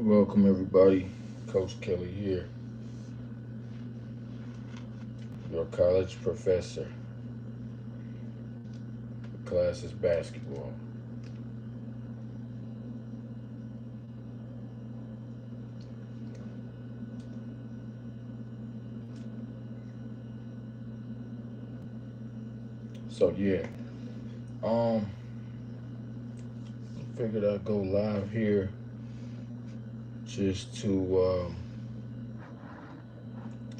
Welcome everybody. Coach Kelly here, your college professor. The class is basketball. So yeah, um, figured I'd go live here just to,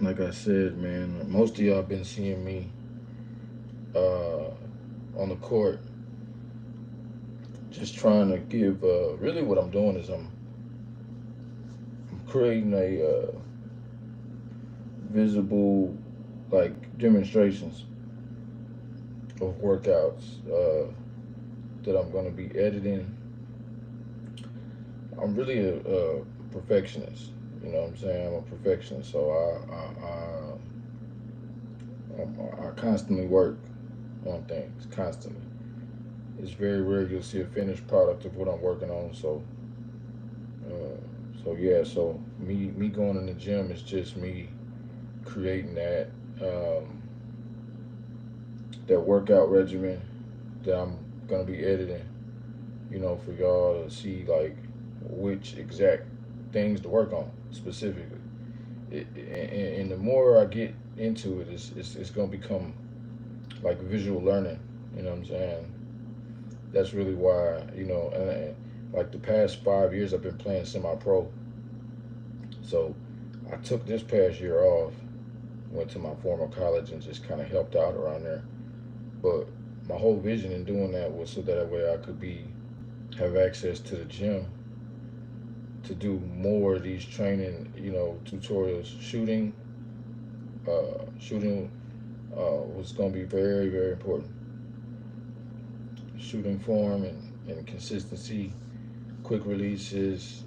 like I said, man. Most of y'all been seeing me uh, on the court, just trying to give. Really, what I'm doing is I'm creating a visible like demonstrations of workouts that I'm going to be editing. I'm really a perfectionist. You know what I'm saying? I'm a perfectionist, so I constantly work on things. Constantly. It's very rare you'll see a finished product of what I'm working on. So yeah. So me going in the gym is just me creating um, that workout regimen that I'm gonna be editing. You know, for y'all to see like which exact things to work on specifically. And the more I get into it, it's going to become like visual learning. You know what I'm saying? That's really why, like the past 5 years, I've been playing semi-pro. So I took this past year off, went to my former college and just kind of helped out around there. But my whole vision in doing that was so that way I could have access to the gym to do more of these training, tutorials. Shooting was going to be very, very important. Shooting form and consistency, quick releases,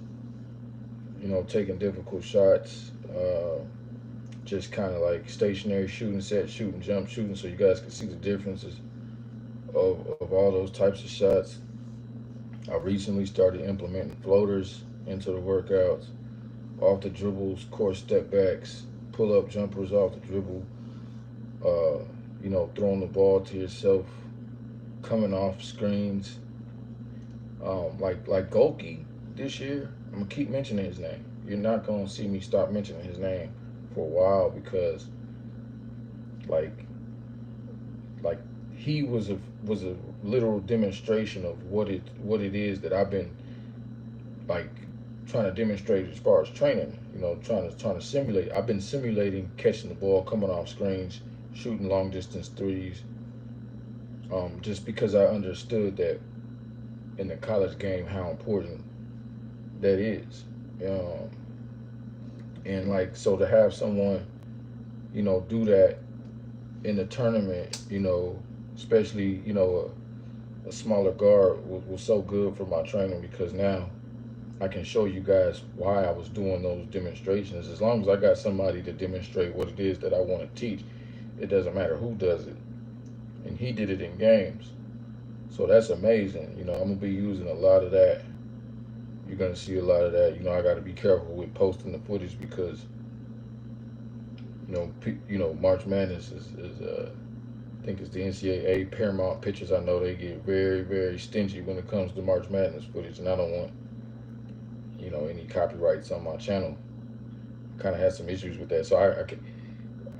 taking difficult shots, just kind of like stationary shooting, set shooting, jump shooting, so you guys can see the differences of all those types of shots. I recently started implementing floaters into the workouts, off the dribbles, court step backs, pull up jumpers off the dribble, uh, throwing the ball to yourself, coming off screens. Like Goki this year, I'm gonna keep mentioning his name. You're not gonna see me stop mentioning his name for a while because like like he was a literal demonstration of what it is that I've been like trying to demonstrate as far as training. Trying to simulate. I've been simulating catching the ball, coming off screens, shooting long distance threes. Just because I understood that in the college game how important that is. Um, and like so to have someone do that in the tournament, especially a smaller guard was so good for my training because now I can show you guys why I was doing those demonstrations. As long as I got somebody to demonstrate what it is that I want to teach, it doesn't matter who does it. And he did it in games. So that's amazing. I'm gonna be using a lot of that. You're gonna see a lot of that. I got to be careful with posting the footage because March Madness is I think it's the NCAA Paramount Pictures. I know they get very, very stingy when it comes to March Madness footage, and I don't want any copyrights on my channel. I kind of had some issues with that, so I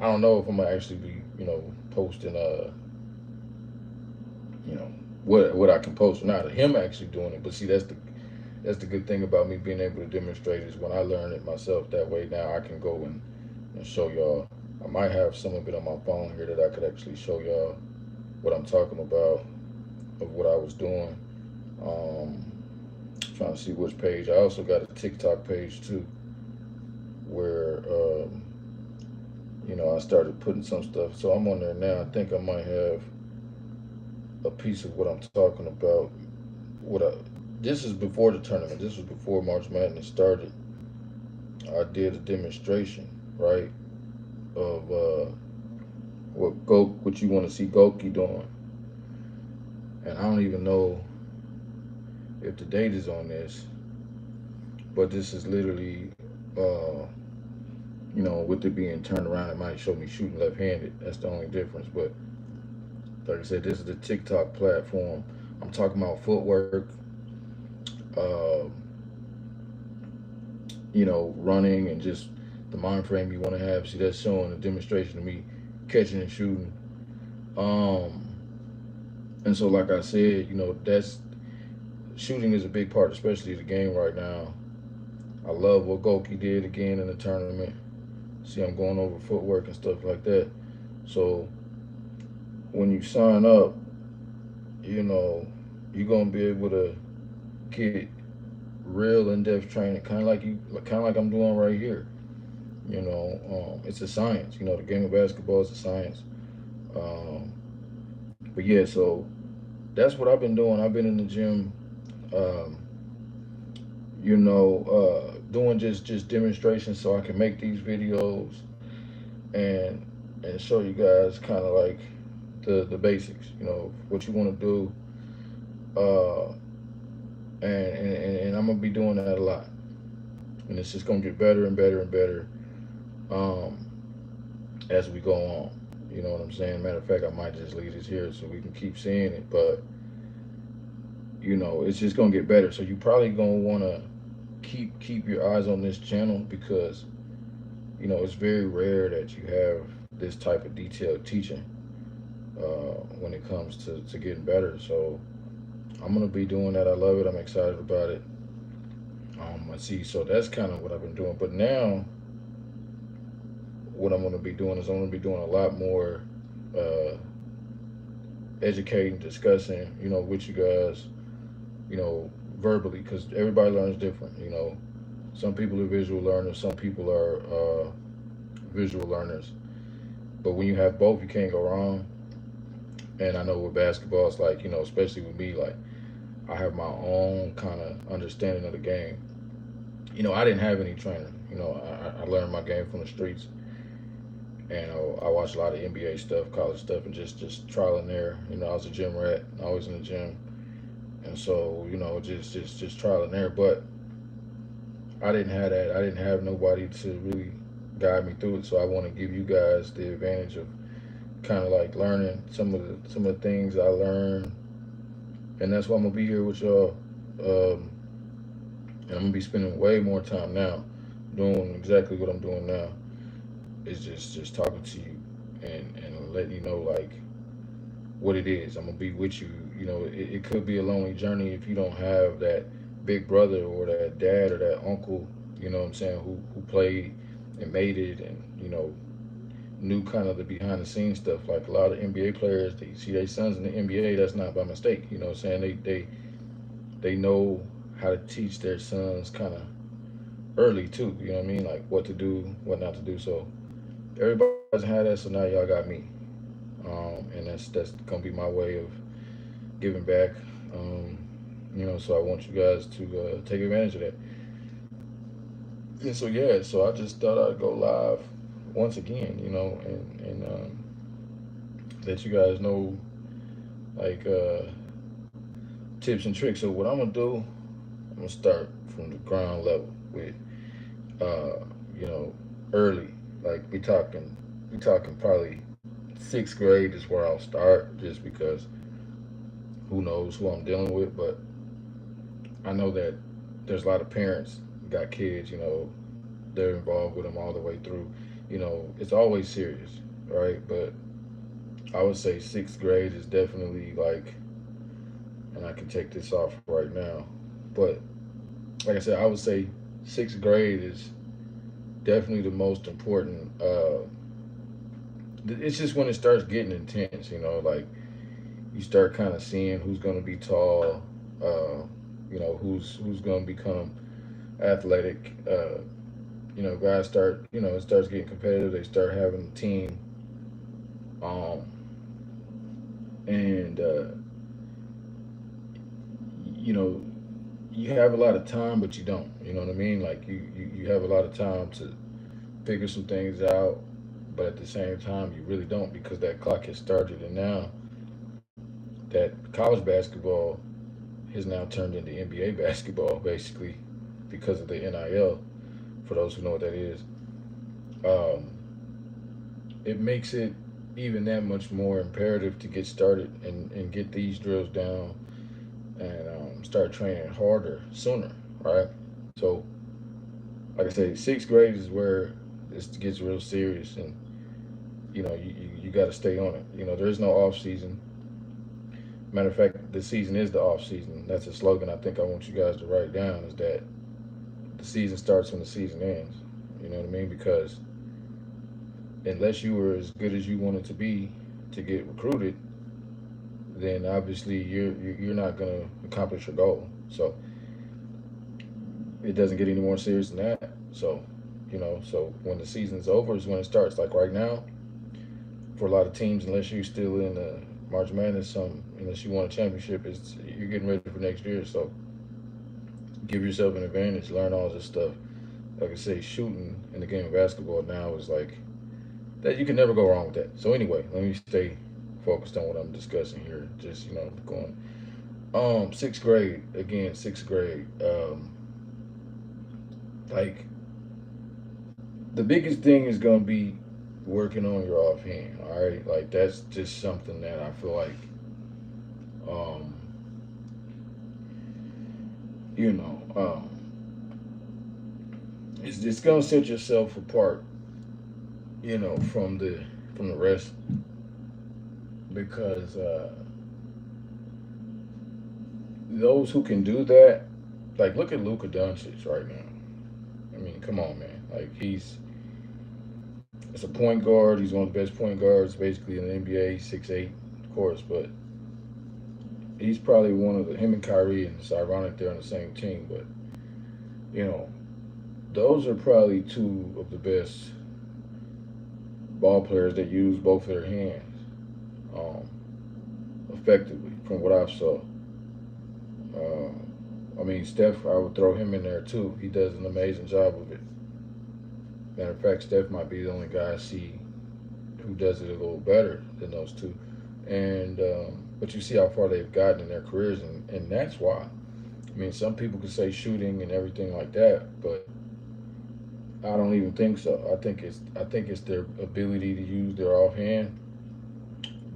don't know if I'm gonna actually be posting you know what I can post or not of him actually doing it. But see, that's the good thing about me being able to demonstrate is when I learn it myself. That way now I can go and show y'all. I might have some of it on my phone here that I could actually show y'all what I'm talking about of what I was doing. Um, Trying to see which page. I also got a TikTok page too, where I started putting some stuff. So I'm on there now. I think I might have a piece of what I'm talking about. What I This is before the tournament. This was before March Madness started. I did a demonstration, right, of what you want to see Goki doing, and I don't even know if the date is on this, but this is literally, with it being turned around, it might show me shooting left-handed. That's the only difference. But like I said, this is the TikTok platform. I'm talking about footwork, uh, running, and just the mind frame you want to have. See, that's showing a demonstration of me catching and shooting. Um, and so, like I said, that's shooting is a big part, especially the game right now. I love what Goki did again in the tournament. See, I'm going over footwork and stuff like that. So when you sign up, you know, you're gonna be able to get real in-depth training, kind of like I'm doing right here. It's a science. The game of basketball is a science. Um, but yeah, so that's what I've been doing. I've been in the gym, um, doing just demonstrations so I can make these videos and show you guys kind of like the basics. What you want to do, uh, and I'm gonna be doing that a lot, and it's just gonna get better and better and better um, as we go on. You know what I'm saying? Matter of fact, I might just leave this here so we can keep seeing it, but it's just gonna get better. So you probably gonna wanna keep your eyes on this channel because it's very rare that you have this type of detailed teaching when it comes to getting better. So I'm gonna be doing that. I love it. I'm excited about it. I see. So that's kind of what I've been doing. But now, what I'm gonna be doing is I'm gonna be doing a lot more uh, educating, discussing, with you guys, verbally, because everybody learns different. Some people are visual learners, some people are visual learners. But when you have both, you can't go wrong. And I know with basketball, it's like, especially with me, like I have my own kind of understanding of the game. I didn't have any trainer. I learned my game from the streets, and I watched a lot of NBA stuff, college stuff, and just trial and error. I was a gym rat, always in the gym, and so just trial and error. But I didn't have that. I didn't have nobody to really guide me through it. So I want to give you guys the advantage of kind of like learning some of the things I learned, and that's why I'm gonna be here with y'all. And I'm gonna be spending way more time now doing exactly what I'm doing now. Is just talking to you and letting you know like what it is. I'm gonna be with you. It could be a lonely journey if you don't have that big brother or that dad or that uncle. You know what I'm saying? Who played and made it, and knew kind of the behind the scenes stuff. Like a lot of NBA players, they see their sons in the NBA. That's not by mistake. You know what I'm saying? They know how to teach their sons kind of early too. You know what I mean? Like what to do, what not to do. So everybody doesn't have that. So now y'all got me, and that's gonna be my way of giving back. Um, so I want you guys to take advantage of that. And so yeah, so I just thought I'd go live once again, and let you guys know like tips and tricks. So what I'm gonna do, I'm gonna start from the ground level with uh, you know, early. Like we talking probably sixth grade is where I'll start, just because who knows who I'm dealing with. But I know that there's a lot of parents got kids, they're involved with them all the way through. It's always serious, right? But I would say sixth grade is definitely like, and I can take this off right now, but like I said, I would say sixth grade is definitely the most important. It's just when it starts getting intense, like you start kind of seeing who's going to be tall, who's going to become athletic. Guys start, it starts getting competitive. They start having a team, um, and you know, you have a lot of time, but you don't. You know what I mean? Like you have a lot of time to figure some things out, but at the same time, you really don't, because that clock has started, and now that college basketball has now turned into NBA basketball, basically, because of the NIL. For those who know what that is, um, it makes it even that much more imperative to get started and get these drills down and start training harder sooner, right? So, like I say, sixth grade is where this gets real serious, and you got to stay on it. There is no off season. Matter of fact, the season is the off season. That's a slogan I think I want you guys to write down. Is that the season starts when the season ends. You know what I mean? Because unless you were as good as you wanted to be to get recruited, then obviously you're not going to accomplish your goal. So it doesn't get any more serious than that. So so when the season's over is when it starts. Like right now, for a lot of teams, unless you're still in the March Madness, unless you won a championship, you're getting ready for next year. So give yourself an advantage, learn all this stuff. Like I say, shooting in the game of basketball now is like that. You can never go wrong with that. So anyway, let me stay focused on what I'm discussing here. Just going. Sixth grade again. Sixth grade. Like the biggest thing is gonna be working on your offhand. All right, like that's just something that I feel like, um, you know, um, it's gonna set yourself apart, from the rest because those who can do that, like look at Luka Doncic right now. I mean, come on, man. Like it's a point guard. He's one of the best point guards basically in the NBA. He's 6'8", of course, but he's probably one of the him and Kyrie, and it's ironic they're on the same team, but you know, those are probably two of the best ball players that use both of their hands um, effectively, from what I've saw. Uh, I mean, Steph, I would throw him in there too. He does an amazing job of it. Matter of fact, Steph might be the only guy I see who does it a little better than those two. And but you see how far they've gotten in their careers, and that's why. I mean, some people could say shooting and everything like that, but I don't even think so. I think it's their ability to use their offhand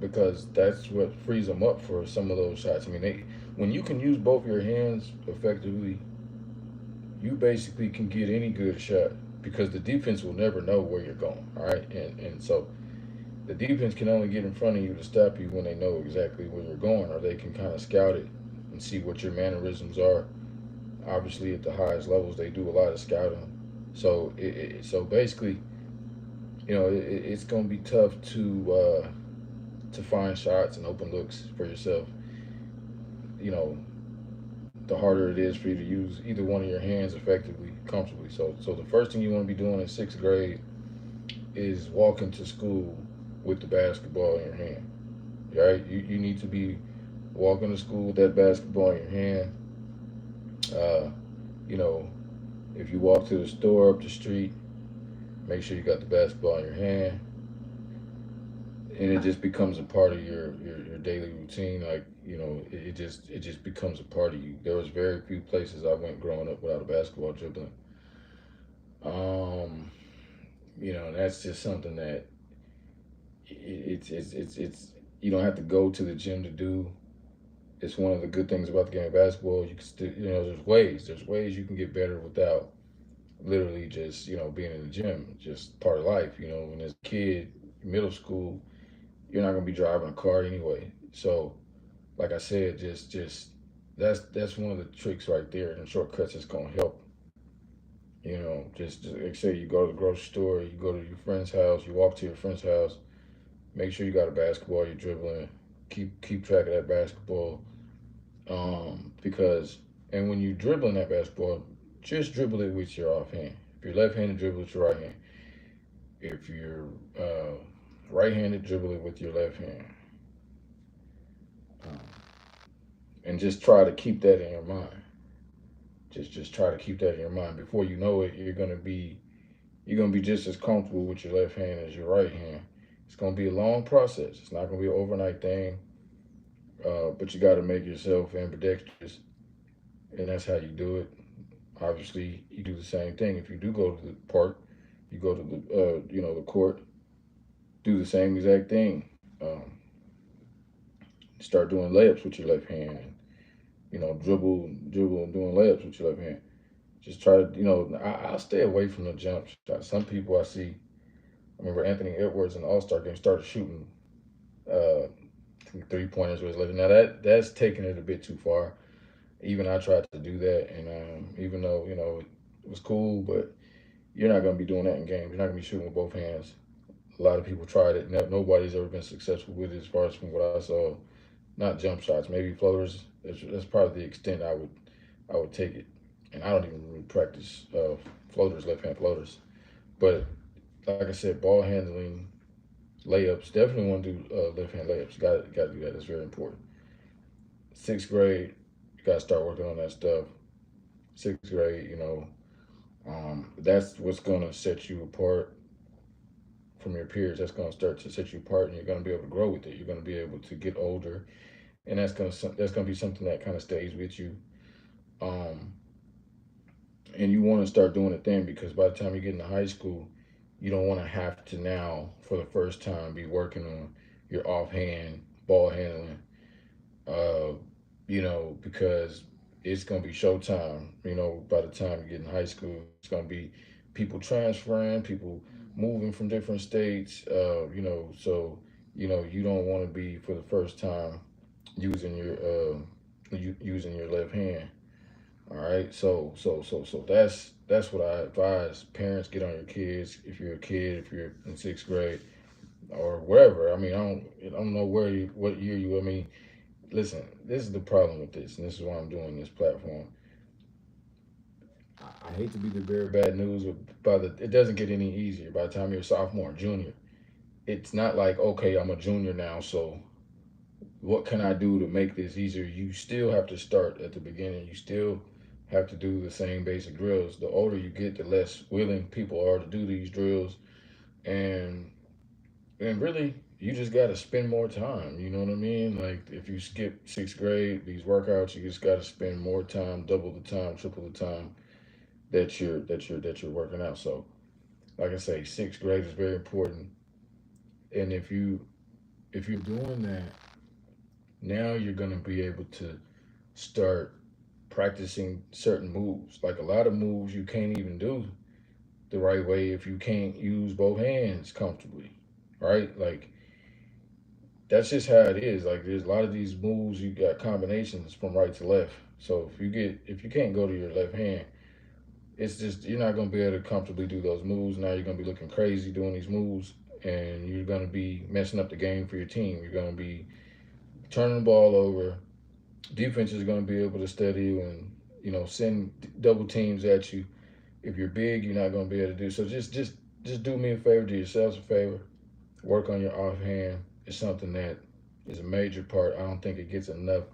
because that's what frees them up for some of those shots. I mean, when you can use both your hands effectively, you basically can get any good shot because the defense will never know where you're going. All right, and so the defense can only get in front of you to stop you when they know exactly where you're going, or they can kind of scout it and see what your mannerisms are. Obviously, at the highest levels, they do a lot of scouting. So basically, it's going to be tough to find shots and open looks for yourself. You know, the harder it is for you to use either one of your hands effectively, comfortably. So the first thing you want to be doing in sixth grade is walking to school with the basketball in your hand. Right? You need to be walking to school with that basketball in your hand. Uh, you know, if you walk to the store up the street, make sure you got the basketball in your hand, and it just becomes a part of your daily routine. Like it just becomes a part of you. There was very few places I went growing up without a basketball dribbling. Um, that's just something that it's you don't have to go to the gym to do. It's one of the good things about the game of basketball. You can still, there's ways you can get better without literally just being in the gym. Just part of life. When as a kid, middle school, you're not gonna be driving a car anyway. So, like I said, just that's one of the tricks right there, and shortcuts that's gonna help. Just like say you go to the grocery store, you go to your friend's house, you walk to your friend's house. Make sure you got a basketball you're dribbling. Keep track of that basketball. Because and when you're dribbling that basketball, just dribble it with your offhand. If you're left-handed, dribble with your right hand. If you're right-handed, dribble it with your left hand. Um, and just try to keep that in your mind. Just try to keep that in your mind. Before you know it, you're gonna be just as comfortable with your left hand as your right hand. It's gonna be a long process. It's not gonna be an overnight thing. But you got to make yourself ambidextrous, and that's how you do it. Obviously, you do the same thing. If you do go to the park, you go to the the court, do the same exact thing. Start doing layups with your left hand, and dribble, and doing layups with your left hand. Just try to, I'll stay away from the jump shot. Some people I see, I remember Anthony Edwards in the All Star game started shooting 3 pointers with his left. Now that's taking it a bit too far. Even I tried to do that, and even though it was cool, but you're not going to be doing that in games. You're not going to be shooting with both hands. A lot of people tried it. Nobody's ever been successful with it, as far as from what I saw. Not jump shots, maybe floaters. That's probably the extent I would take it. And I don't even really practice floaters, left hand floaters. But like I said, ball handling, layups. Definitely want to do left hand layups. Got to do that. That's very important. Sixth grade, you got to start working on that stuff. Sixth grade, that's what's going to set you apart from your peers. That's going to start to set you apart, and you're going to be able to grow with it. You're going to be able to get older, and that's going to be something that kind of stays with you. Um, and you want to start doing it then, because by the time you get into high school, you don't want to have to now for the first time be working on your offhand ball handling. Uh, because it's gonna be showtime. By the time you get in high school, it's gonna be people transferring, people moving from different states. So you don't want to be for the first time using using your left hand. All right, so that's what I advise parents: get on your kids. If you're a kid, if you're in sixth grade or wherever. I mean, I don't know what year you. I mean, listen, this is the problem with this, and this is why I'm doing this platform. I hate to be the bearer of bad news, but it doesn't get any easier by the time you're a sophomore, junior. It's not like, okay, I'm a junior now, so what can I do to make this easier? You still have to start at the beginning. You still have to do the same basic drills. The older you get, the less willing people are to do these drills, and really, you just got to spend more time. You know what I mean? Like if you skip sixth grade, these workouts, you just got to spend more time, double the time, triple the time that you're working out. So, like I say, sixth grade is very important. And if you're doing that, now you're gonna be able to start practicing certain moves. Like a lot of moves you can't even do the right way if you can't use both hands comfortably, right? Like that's just how it is. Like there's a lot of these moves you got combinations from right to left. So if you can't go to your left hand, it's just you're not gonna be able to comfortably do those moves. Now you're gonna be looking crazy doing these moves, and you're gonna be messing up the game for your team. You're gonna be turning the ball over. Defense is gonna be able to steady you and send double teams at you. If you're big, you're not gonna be able to do so. Just do me a favor, do yourselves a favor. Work on your offhand. It's something that is a major part. I don't think it gets enough,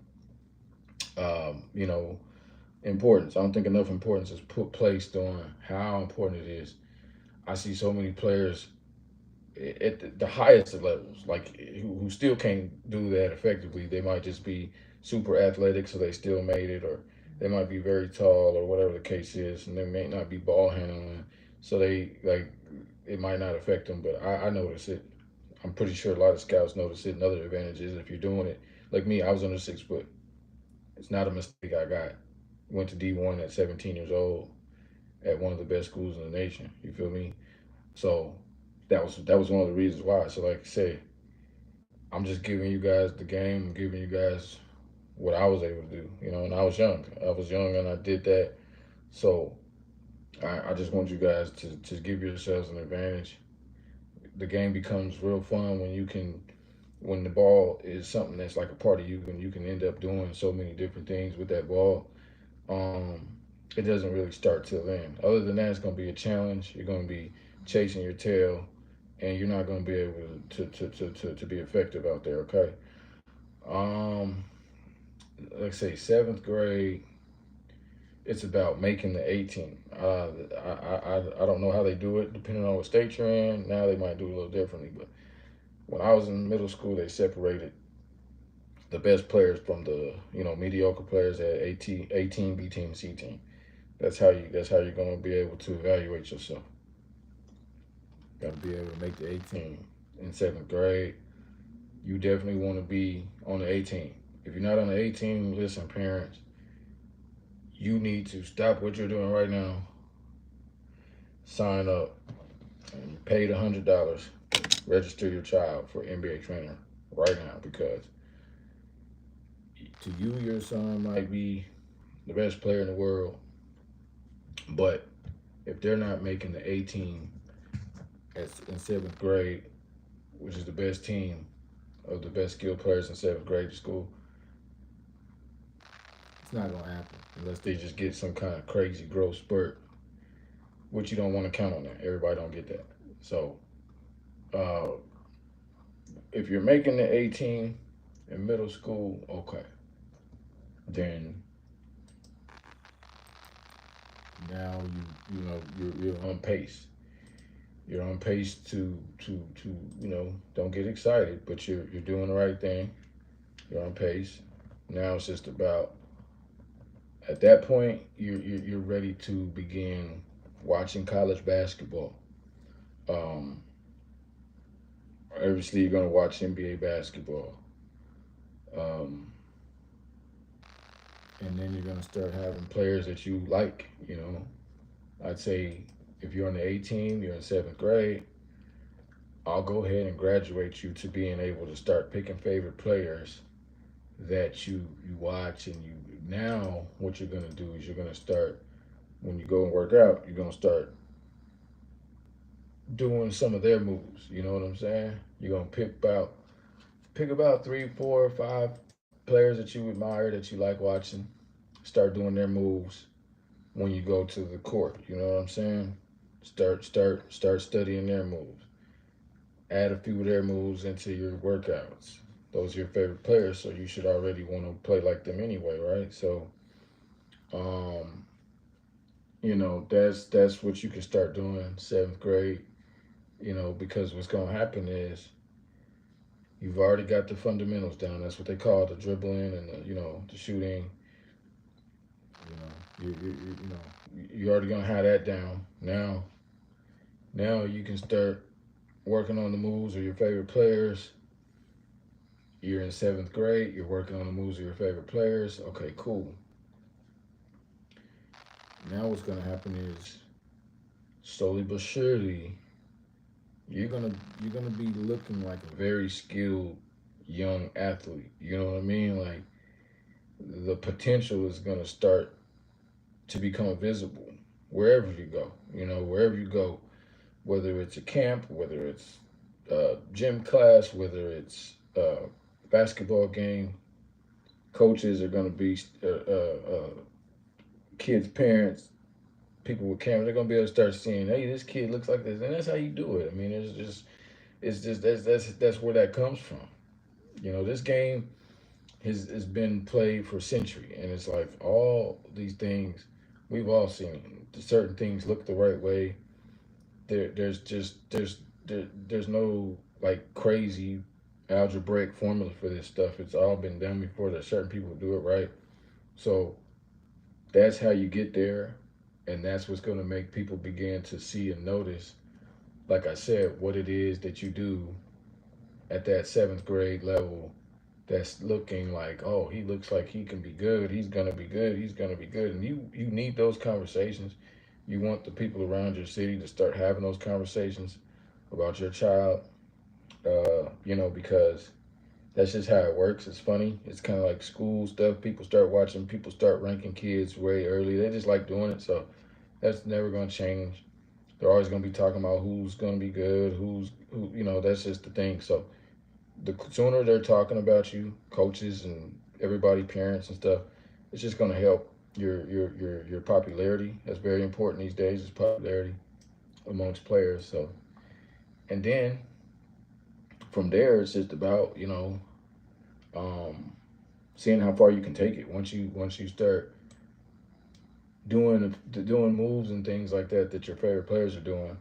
importance. I don't think enough importance is put placed on how important it is. I see so many players at the highest of levels, like who still can't do that effectively. They might just be super athletic, so they still made it, or they might be very tall, or whatever the case is, and they may not be ball handling, so they like it might not affect them. But I notice it. I'm pretty sure a lot of scouts notice it. Another advantage is if you're doing it like me. I was under 6 foot. It's not a mistake I got. Went to D1 at 17 years old at one of the best schools in the nation. You feel me? So that was one of the reasons why. So like I say, I'm just giving you guys the game. I'm giving you guys what I was able to do. And I was young. I was young and I did that. So I just want you guys to give yourselves an advantage. The game becomes real fun when the ball is something that's like a part of you, and you can end up doing so many different things with that ball. um, it doesn't really start till then. Other than that, it's going to be a challenge. You're going to be chasing your tail, and you're not going to be able to be effective out there. Okay. Um, let's say seventh grade. It's about making the 18. I don't know how they do it depending on what state you're in. Now they might do it a little differently, but when I was in middle school, they separated the best players from the mediocre players at A team, B team, C team. That's how you're gonna be able to evaluate yourself. Got to be able to make the 18 in seventh grade. You definitely want to be on the 18. If you're not on the 18, listen, parents, you need to stop what you're doing right now. Sign up and pay the $100. Register your child for NBA trainer right now because to you, your son might be the best player in the world, but if they're not making the 18 in seventh grade, which is the best team of the best skilled players in seventh grade school, it's not gonna happen unless they just get some kind of crazy growth spurt, which you don't want to count on that. Everybody don't get that. So uh, if you're making the 18 in middle school, okay, then now you're on pace. You're on pace to don't get excited, but you're doing the right thing. You're on pace. Now it's just about at that point you're ready to begin watching college basketball. Um, Obviously, you're gonna watch NBA basketball, um, and then you're gonna start having players that you like. I'd say if you're on the 18, you're in seventh grade. I'll go ahead and graduate you to being able to start picking favorite players that you watch and you now what you're gonna do is you're gonna start when you go and work out, you're gonna start doing some of their moves. You know what I'm saying? You're gonna pick about 3, 4, 5 players that you admire that you like watching. Start doing their moves when you go to the court. You know what I'm saying? Start studying their moves. Add a few of their moves into your workouts. Those are your favorite players, so you should already want to play like them anyway, right? So, um, that's what you can start doing seventh grade. Because what's gonna happen is you've already got the fundamentals down. That's what they call the dribbling and the shooting. You're already gonna have that down. Now you can start working on the moves of your favorite players. You're in seventh grade. You're working on the moves of your favorite players. Okay, cool. Now what's gonna happen is slowly but surely you're gonna you're gonna be looking like a very skilled young athlete. You know what I mean? Like the potential is gonna start to become visible wherever you go. Wherever you go, whether it's a camp, whether it's gym class, whether it's basketball game, coaches are gonna be kids' parents, people with cameras. They're gonna be able to start seeing, hey, this kid looks like this, and that's how you do it. I mean, it's just that's where that comes from. This game has been played for century, and it's like all these things we've all seen. Certain things look the right way. There's no like crazy algebraic formula for this stuff. It's all been done before. There's certain people who do it right. So that's how you get there, and that's what's going to make people begin to see and notice, like I said, what it is that you do at that seventh grade level that's looking like, oh, he looks like he can be good. He's gonna be good. He's gonna be good. And you need those conversations. You want the people around your city to start having those conversations about your child. Because that's just how it works. It's funny. It's kind of like school stuff. People start watching. People start ranking kids way early. They just like doing it. So that's never gonna change. They're always gonna be talking about who's gonna be good, who's who. That's just the thing. So the sooner they're talking about you, coaches and everybody, parents and stuff, it's just going to help your popularity. That's very important these days. Is popularity amongst players. So, and then from there, it's just about um, seeing how far you can take it. Once you start doing moves and things like that your favorite players are doing.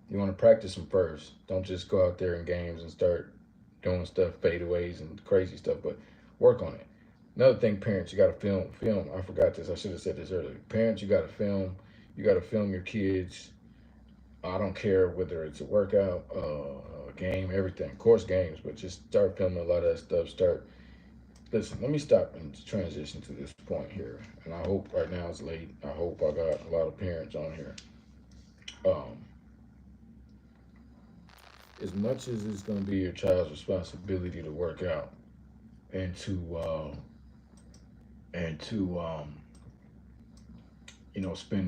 You want to practice them first. Don't just go out there in games and start doing stuff, fadeaways and crazy stuff, but work on it. Another thing, parents, you got to film. I forgot this. I should have said this earlier. Parents, you got to film. You got to film your kids. I don't care whether it's a workout, a game, everything. Of course, games, but just start filming a lot of that stuff. Start. Listen, let me stop and transition to this point here. And I hope right now it's late. I hope I got a lot of parents on here. Um, as much as it's going to be your child's responsibility to work out and to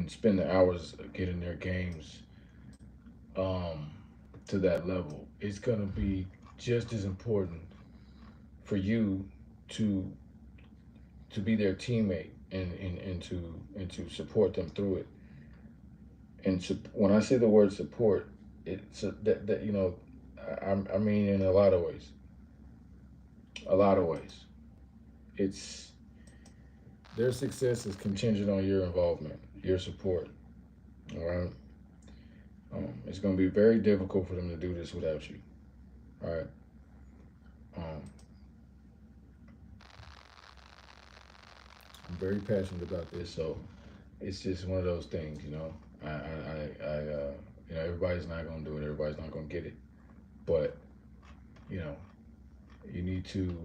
spend the hours getting their games um, to that level, it's going to be just as important for you to be their teammate and to support them through it. And when I say the word support, it's that I mean in a lot of ways. A lot of ways. It's their success is contingent on your involvement, your support. All right. It's going to be very difficult for them to do this without you. All right. Um, I'm very passionate about this, so it's just one of those things. Everybody's not going to do it. Everybody's not going to get it. But you know, you need to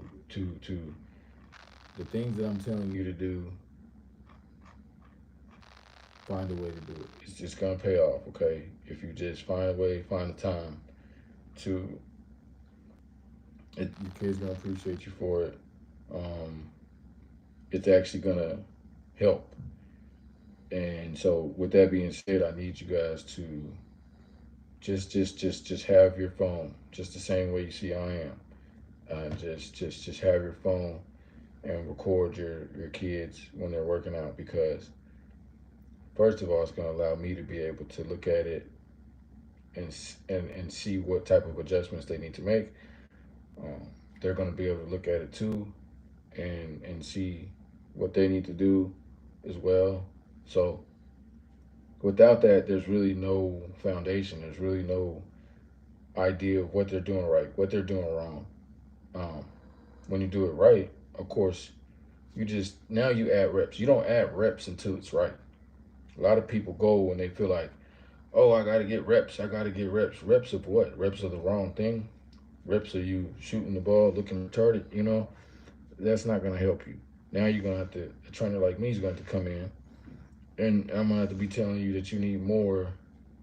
the things that I'm telling you to do. Find a way to do it. It's just gonna pay off, okay? If you just find a way, find the time to, your kid's gonna appreciate you for it. Um, it's actually gonna help. And so, with that being said, I need you guys to just have your phone, just the same way you see I am. Just have your phone and record your kids when they're working out, because first of all, it's going to allow me to be able to look at it and see what type of adjustments they need to make. Um, they're going to be able to look at it too and see what they need to do as well. So without that, there's really no foundation. There's really no idea of what they're doing right, what they're doing wrong. Um, when you do it right, of course, now you add reps. You don't add reps until it's right. A lot of people go when they feel like, oh, I got to get reps. I got to get reps. Reps of what? Reps of the wrong thing. Reps of you shooting the ball, looking retarded. That's not going to help you. Now you're going to have to, a trainer like me is going to have to come in, and I'm going to have to be telling you that you need more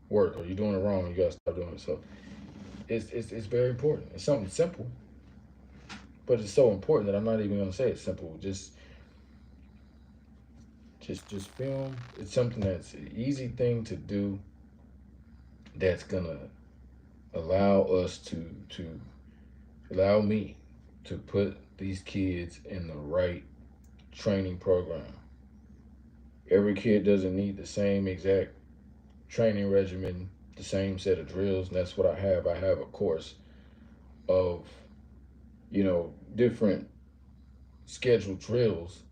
work, or you're doing it wrong. You got to stop doing it. So it's very important. It's something simple, but it's so important that I'm not even going to say it's simple. Just film. It's something that's an easy thing to do, that's gonna allow us to allow me to put these kids in the right training program. Every kid doesn't need the same exact training regimen, the same set of drills, and that's what I have. I have a course of different scheduled drills,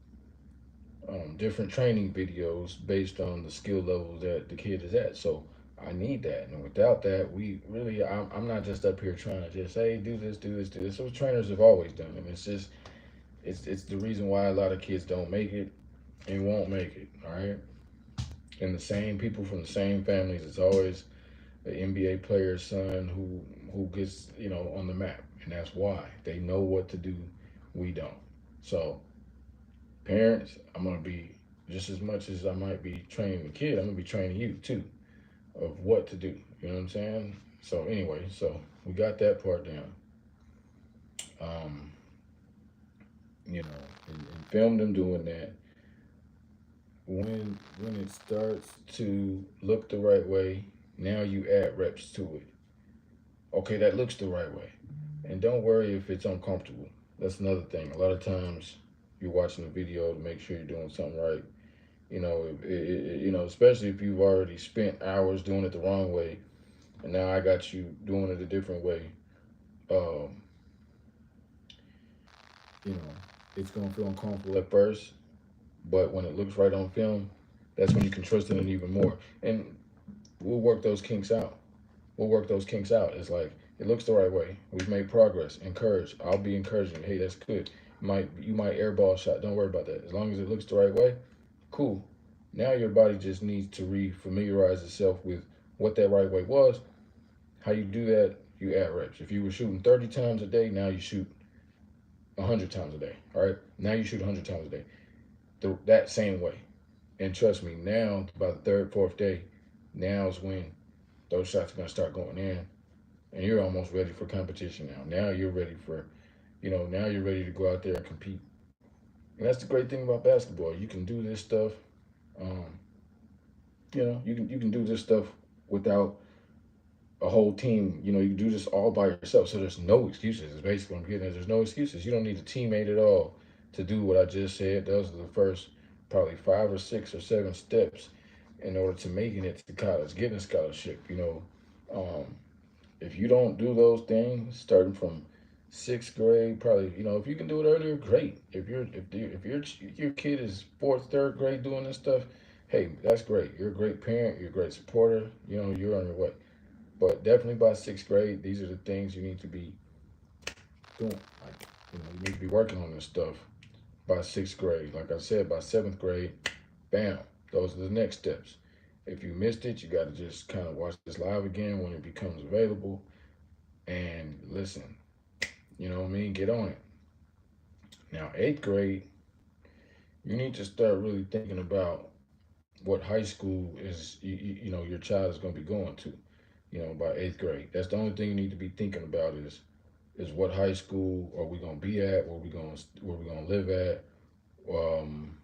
different training videos based on the skill level that the kid is at. So I need that, and without that, we really, I'm not just up here trying to just say, do this, do this, do this. So trainers have always done, and it's the reason why a lot of kids don't make it and won't make it. All right, and the same people from the same families. It's always the NBA player's son who gets on the map, and that's why they know what to do. We don't. So parents, I'm gonna be, just as much as I might be training the kid, I'm gonna be training you too of what to do. You know what I'm saying? So anyway, so we got that part down. Um, and film them doing that. When it starts to look the right way, now you add reps to it. Okay, that looks the right way. And don't worry if it's uncomfortable. That's another thing. A lot of times you're watching a video to make sure you're doing something right. Especially if you've already spent hours doing it the wrong way, and now I got you doing it a different way. Um, you know, it's gonna feel uncomfortable at first, but when it looks right on film, that's when you can trust it even more. And we'll work those kinks out. We'll work those kinks out. It's like it looks the right way. We've made progress. Encourage. I'll be encouraging. Hey, that's good. You might airball a shot. Don't worry about that. As long as it looks the right way, cool. Now your body just needs to re-familiarize itself with what that right way was. How you do that? You add reps. If you were shooting 30 times a day, now you shoot 100 times a day. All right. Now you shoot 100 times a day. That same way. And trust me, now by the third, fourth day, now's when those shots are gonna start going in, and you're almost ready for competition now. Now you're ready for, now you're ready to go out there and compete. And that's the great thing about basketball. You can do this stuff. Um, you can do this stuff without a whole team. You can do this all by yourself. So there's no excuses. It's basically what I'm getting at. There's no excuses. You don't need a teammate at all to do what I just said. Those are the first probably 5 or 6 or 7 steps in order to making it to college, getting a scholarship. Um, if you don't do those things, starting from sixth grade, probably if you can do it earlier, great. If your kid is fourth, third grade doing this stuff, hey, that's great. You're a great parent. You're a great supporter. You're on your way. But definitely by sixth grade, these are the things you need to be doing. Like, you need to be working on this stuff by sixth grade. Like I said, by seventh grade, bam, those are the next steps. If you missed it, you got to just kind of watch this live again when it becomes available and listen. You know what I mean? Get on it. Now, eighth grade, you need to start really thinking about what high school is. Your child is going to be going to. By eighth grade. That's the only thing you need to be thinking about is what high school are we going to be at? Where we going to live at? Um,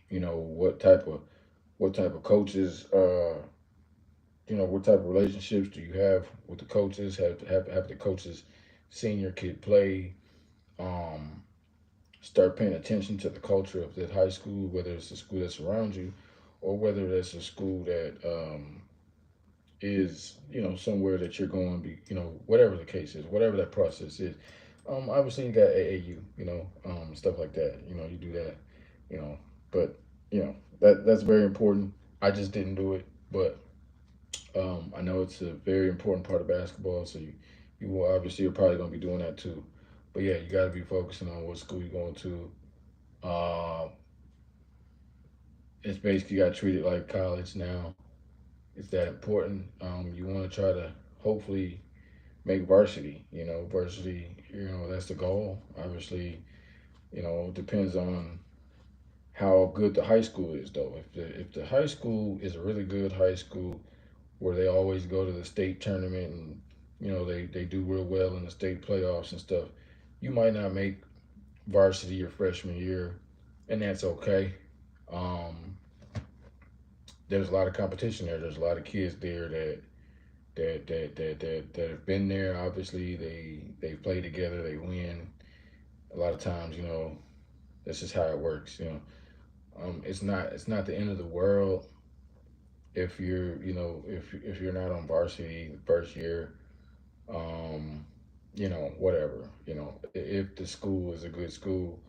what type of coaches? What type of relationships do you have with the coaches? Have the coaches seen your kid play? Um, Start paying attention to the culture of that high school, whether it's the school that's around you, or whether it's a school that is somewhere that you're going to be, whatever the case is, whatever that process is. Obviously you got AAU, stuff like that. You do that, you know, but that's very important. I just didn't do it, but I know it's a very important part of basketball. So you will obviously you're probably going to be doing that too. But yeah, you got to be focusing on what school you're going to. Uh, it's basically got to treat it like college now. It's that important. You want to try to hopefully make varsity. Varsity. That's the goal. Obviously, it depends on how good the high school is, though. If the high school is a really good high school where they always go to the state tournament and they do real well in the state playoffs and stuff, you might not make varsity your freshman year, and that's okay. Um, there's a lot of competition there. There's a lot of kids there that have been there. Obviously, they play together. They win. A lot of times, that's just how it works. It's not the end of the world if you're not on varsity the first year. Um, whatever. If the school is a good school,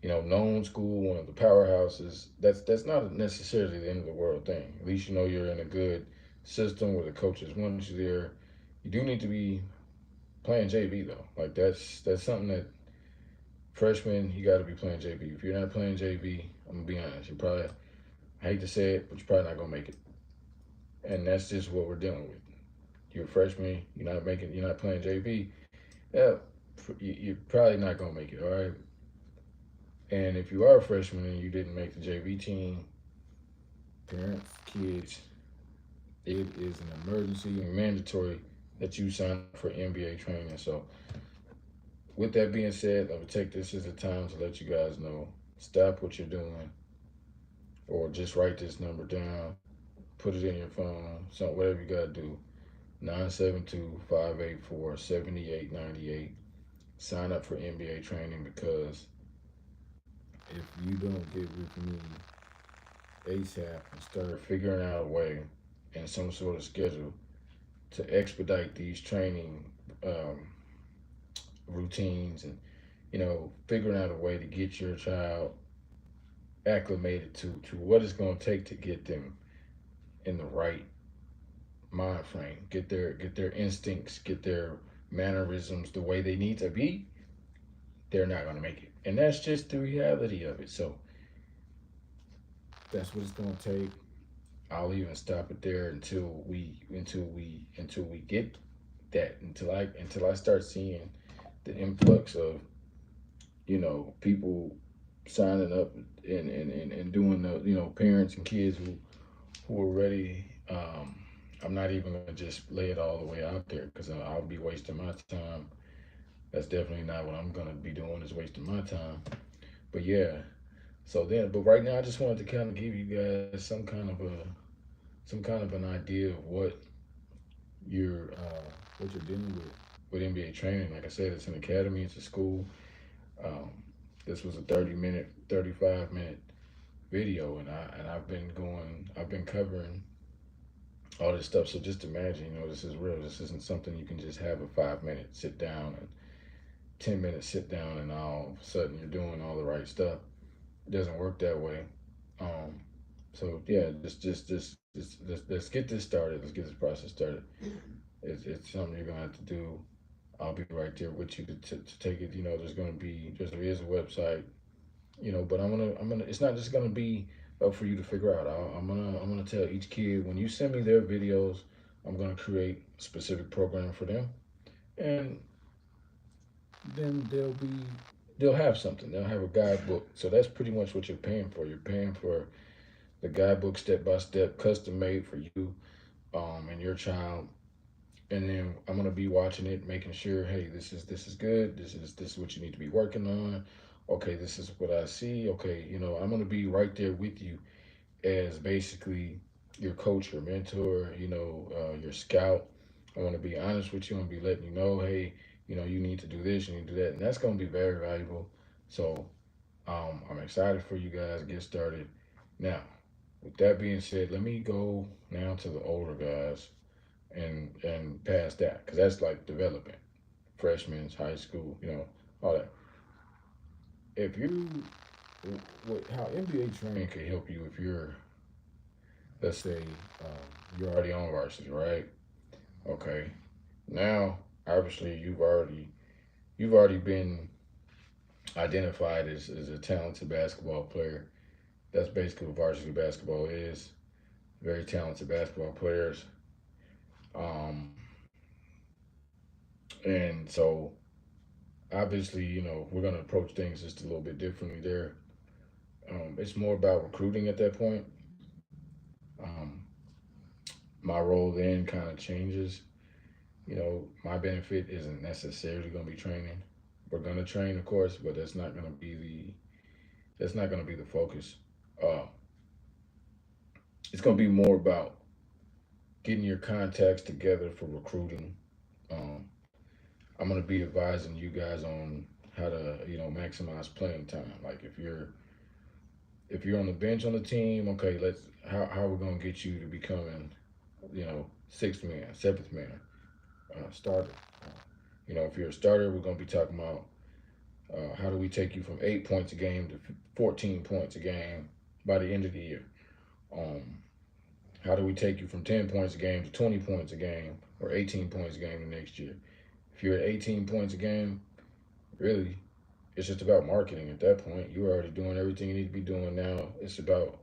known school, one of the powerhouses, that's not necessarily the end of the world thing. At least you're in a good system where the coaches want you there. You do need to be playing JV though. Like that's something that freshman you got to be playing JV. If you're not playing JV, I'm gonna be honest. You probably I hate to say it, but you're probably not gonna make it. And that's just what we're dealing with. You're a freshman. You're not playing JV. Yeah, you're probably not gonna make it. All right. And if you are a freshman and you didn't make the JV team, parents, kids, it is an emergency and mandatory that you sign up for NBA training. So, with that being said, I would take this as a time to let you guys know stop what you're doing or just write this number down, put it in your phone, so whatever you got to do. 972-584-7898. Sign up for NBA training because if you don't get with me ASAP and start figuring out a way and some sort of schedule to expedite these training um, routines and figuring out a way to get your child acclimated to what it's going to take to get them in the right mind frame, get their instincts, get their mannerisms the way they need to be, they're not going to make it. And that's just the reality of it. So that's what it's gonna take. I'll even stop it there until we get that until I start seeing the influx of people signing up and doing the parents and kids who are ready. I'm not even gonna just lay it all the way out there because I'll be wasting my time. That's definitely not what I'm gonna be doing is wasting my time. But yeah, but right now I just wanted to kind of give you guys some kind of an idea of what you're dealing with NBA training. Like I said, it's an academy, it's a school. Um, this was a 30-minute, 35-minute video, I've been covering all this stuff. So just imagine, this is real. This isn't something you can just have a 5-minute sit down and 10 minute sit down, and all of a sudden you're doing all the right stuff. It doesn't work that way. Um, so yeah, let's get this started. Let's get this process started. It's something you're gonna have to do. I'll be right there with you to take it. There is a website. But I'm gonna. It's not just gonna be up for you to figure out. I'm gonna tell each kid when you send me their videos, I'm gonna create a specific program for them, and then they'll have something. They'll have a guidebook. So that's pretty much what you're paying for. You're paying for the guidebook step by step, custom made for you and your child. And then I'm gonna be watching it, making sure, hey, this is good. This is what you need to be working on. Okay, this is what I see. Okay, I'm gonna be right there with you as basically your coach, your mentor, your scout. I want to be honest with you and be letting you know, hey, you need to do this, you need to do that, and that's gonna be very valuable. So I'm excited for you guys to get started. Now, with that being said, let me go now to the older guys and past that, because that's like development, freshmen, high school, all that. If you, how NBA training can help you if you're, let's say, you're already on varsity, right? Okay. Now, obviously, you've already been identified as a talented basketball player. That's basically what varsity basketball is. Very talented basketball players. Um, and so obviously, we're gonna approach things just a little bit differently there. It's more about recruiting at that point. Um, my role then kind of changes. My benefit isn't necessarily going to be training. We're going to train, of course, but that's not going to be the focus. Uh, it's going to be more about getting your contacts together for recruiting. Um, I'm going to be advising you guys on how to maximize playing time. Like if you're on the bench on the team, okay, how are we going to get you to becoming sixth man, seventh man, starter. If you're a starter, we're going to be talking about how do we take you from 8 points a game to 14 points a game by the end of the year? Um, how do we take you from 10 points a game to 20 points a game or 18 points a game the next year? If you're at 18 points a game, really, it's just about marketing at that point. You're already doing everything you need to be doing now. It's about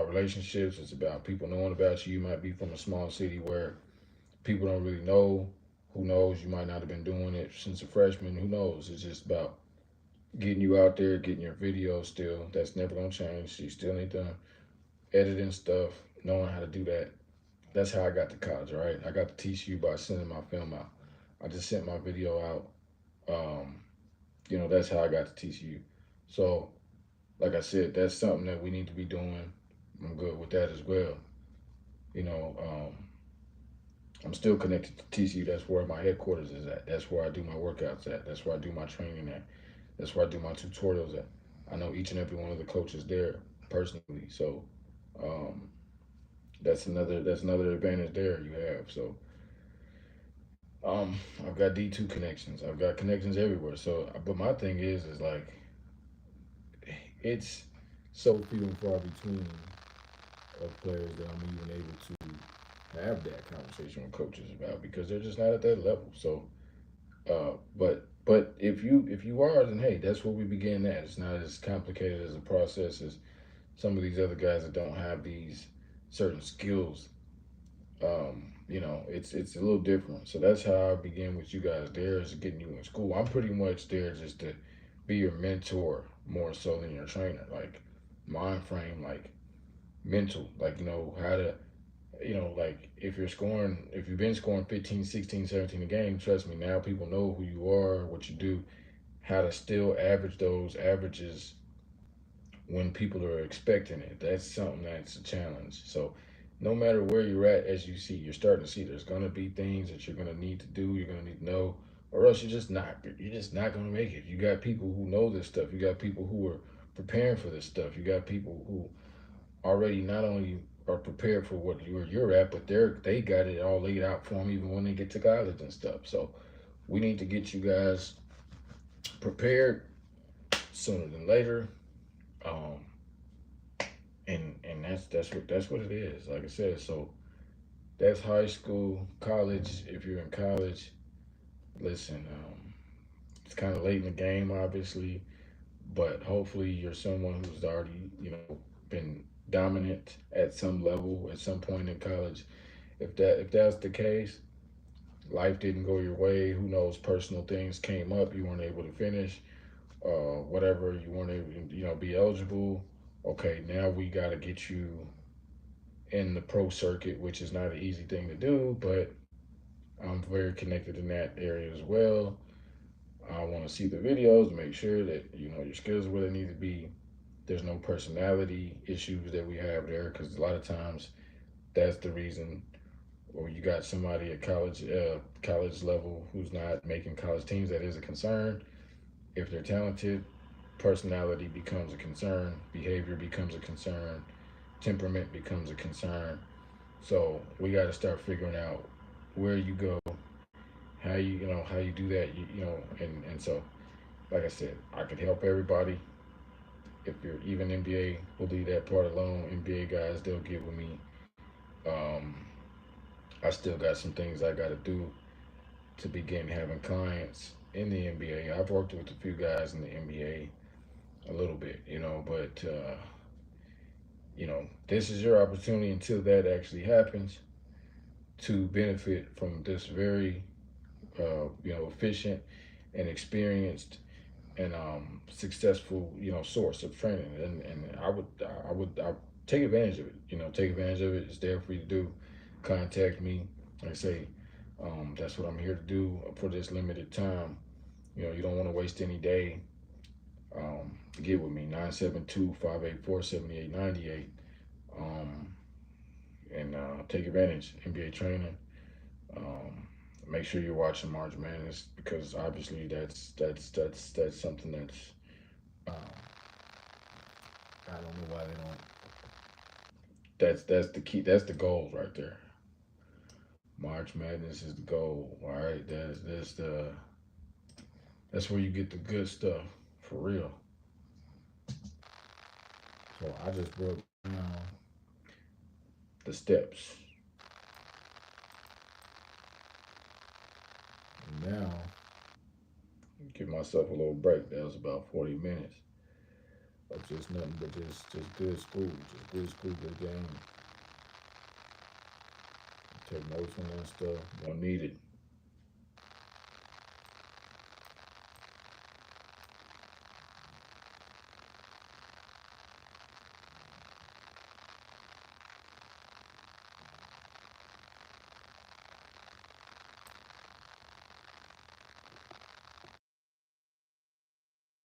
relationships. It's about people knowing about you. You might be from a small city where people don't really know. Who knows? You might not have been doing it since a freshman. Who knows? It's just about getting you out there, getting your videos still. That's never gonna change. You still need to editing stuff, knowing how to do that. That's how I got to college, right? I got to teach you by sending my film out. I just sent my video out. That's how I got to teach you. So, like I said, that's something that we need to be doing. I'm good with that as well. You know, um, I'm still connected to TCU. That's where my headquarters is at. That's where I do my workouts at. That's where I do my training at. That's where I do my tutorials at. I know each and every one of the coaches there personally. So um, that's another advantage there you have. So I've got D2 connections. I've got connections everywhere. So, but my thing is like it's so few and far between of players that I'm even able to have that conversation with coaches about because they're just not at that level. So But if you are, then hey, that's where we begin at. It's not as complicated as a process as some of these other guys that don't have these certain skills. It's a little different. So that's how I begin with you guys. There is getting you in school. I'm pretty much there just to be your mentor more so than your trainer. Like mind frame, like mental, like how to like if you've been scoring 15, 16, 17 a game, trust me, now people know who you are, what you do, how to still average those averages when people are expecting it. That's something that's a challenge. So no matter where you're at, as you see, you're starting to see there's gonna be things that you're gonna need to do, you're gonna need to know, or else you're just not gonna make it. You got people who know this stuff, you got people who are preparing for this stuff, you got people who already not only are prepared for what you're at, but they got it all laid out for them even when they get to college and stuff. So we need to get you guys prepared sooner than later. Um, and that's what it is. Like I said, so that's high school, college. If you're in college, listen, it's kind of late in the game, obviously, but hopefully you're someone who's already been dominant at some level at some point in college. If that's the case, life didn't go your way. Who knows? Personal things came up. You weren't able to finish. Whatever, you weren't able to be eligible. Okay, now we got to get you in the pro circuit, which is not an easy thing to do, but I'm very connected in that area as well. I want to see the videos to make sure that your skills are where they need to be. There's no personality issues that we have there because a lot of times that's the reason. Or you got somebody at college level who's not making college teams. That is a concern. If they're talented, personality becomes a concern. Behavior becomes a concern. Temperament becomes a concern. So we got to start figuring out where you go, how you do that, and so like I said, I could help everybody. If you're even NBA, we'll leave that part alone. NBA guys, they'll get with me. Um, I still got some things I got to do to begin having clients in the NBA. I've worked with a few guys in the NBA a little bit, but this is your opportunity until that actually happens to benefit from this very efficient and experienced and successful source of training, and I take advantage of it. Take advantage of it. It's there for you to do. Contact me. Like I say, that's what I'm here to do for this limited time. You don't want to waste any day. Get with me 972-584-7898, um, and take advantage. NBA training. Um, Make sure you're watching March Madness because obviously that's something that's I don't know why they don't. That's the key. That's the goal right there. March Madness is the goal. All right, that's where you get the good stuff for real. So I just broke down the steps, and now give myself a little break. That was about 40 minutes of just nothing but just good school, just good school, good game. Take notes on that stuff. Gonna need it.